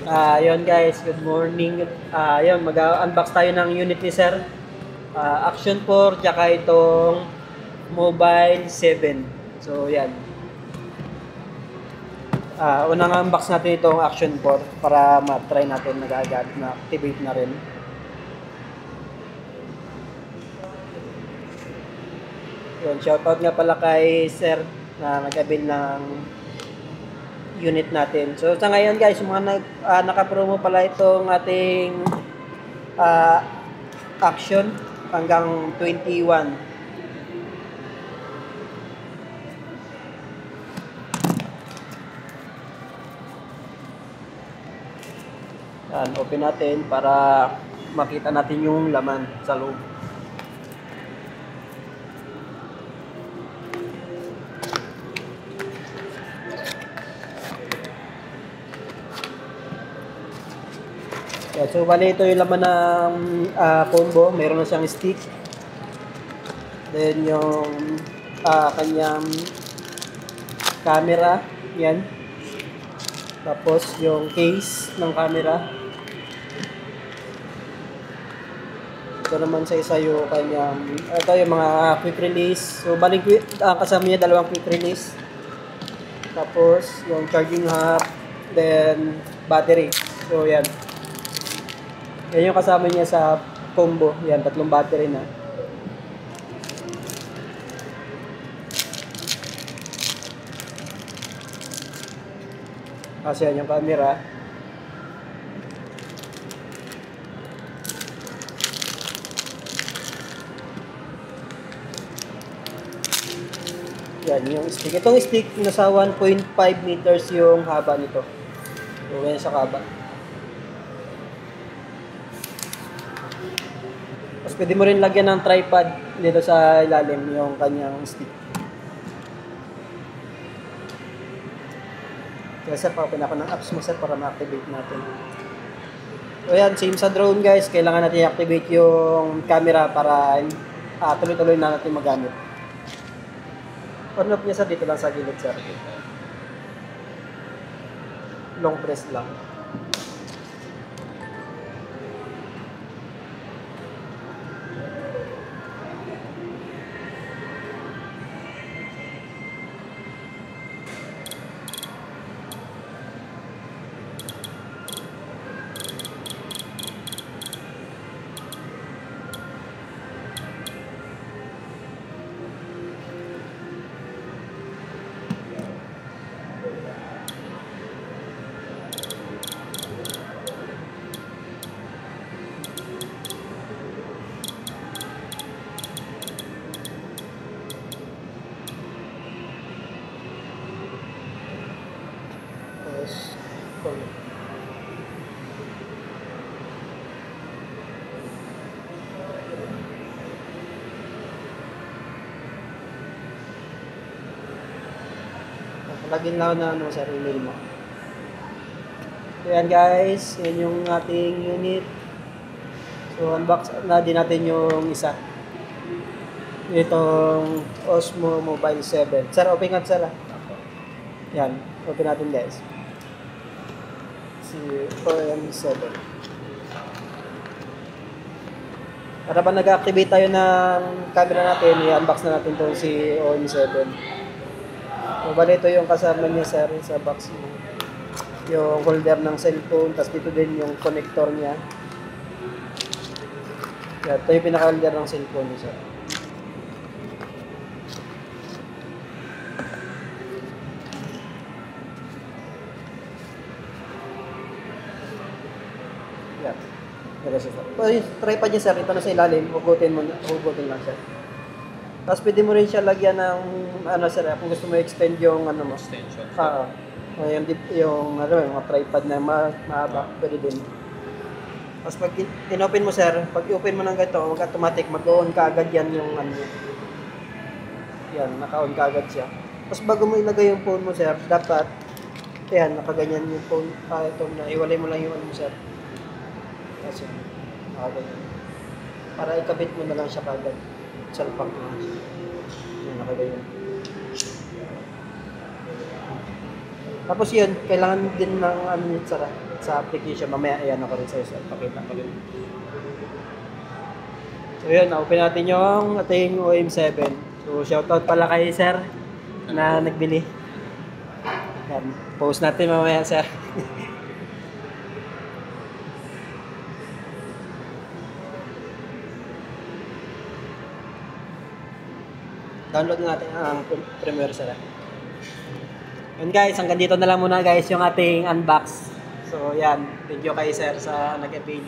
Yun guys, good morning. Yun, mag-unbox tayo ng unit ni Sir. Action 4, tsaka itong Mobile 7. So, yan. Unang unbox natin itong Action 4 para ma-try natin na agad na activate na rin. Yun, shoutout nga pala kay Sir na nag-avail ng unit natin. So sa ngayon guys, yung mga naka-promo pala itong ating Action hanggang 21. Yan, open natin para makita natin yung laman sa loob. Yeah, so bali ito yung laman ng combo. Meron na siyang stick. Then yung kanyang camera. Yan. Tapos yung case ng camera. Ito naman sa isa yung kanyang, ito yung mga quick release. So bali kasama niya dalawang quick release. Tapos yung charging hub. Then battery. So yan. Yan yung kasama niya sa combo. Yan, 3 battery na. Kasi yan yung camera. Yan yung stick. Itong stick, nasa 1.5 meters yung haba nito. So, yan sa haba. Tapos pwede mo rin lagyan ng tripod dito sa ilalim yung kanyang stick. Kaya sir, pa-open ako ng apps mo sir para ma-activate natin. So yan, same sa drone guys, kailangan natin i-activate yung camera para tuloy-tuloy na natin magamit. On off niya sir, dito lang sa gilid sir. Long press lang. Lagyan lang na sa email mo. So yan guys, yan yung ating unit. So unbox na din natin yung isa. Itong Osmo Mobile 7. Sir, open nga sir. Yan, open natin guys. Si OM7. Para ba nag-activate tayo ng camera natin, i-unbox na natin itong si OM7. So, bali ito yung kasama niya sir sa box mo. Yung holder ng cellphone, tapos dito din yung connector niya. Yan, ito yung pinaka-holder ng cellphone niya sir. Yan. Yan siya sir. So, yung tripod niya sir, ito na sa ilalim, hugutin lang sir. Tapos pwede mo rin siya lagyan ng ano sir, kung gusto mo extend yung ano mo. Extension. Yung mga tripod na mahaba, pwede din. Tapos pag in-open mo sir, pag i-open mo ng ganito, mag-automatic mag-on ka agad yan yung ano. Yan, naka-on ka agad siya. Tapos bago mo ilagay yung phone mo sir, dapat yan, nakaganyan yung phone. Ito na, iwalay mo lang yung ano mo sir. Kasi, nakaganyan. Para ikabit mo na lang siya kagad. Salpak na. Yan, nakaganyan. Tapos yun, kailangan din ng ano, sa application. Mamaya ayan ako rin sa iyo. Pakita ko rin. So yun, open natin yung ating OM7. So shoutout pala kay sir na nagbili. Yan, post natin mamaya sir. Download na natin ang Premiere sir. Yun guys, hanggang dito na lang muna guys yung ating unbox. So yan, thank you kay sir sa nag-avail.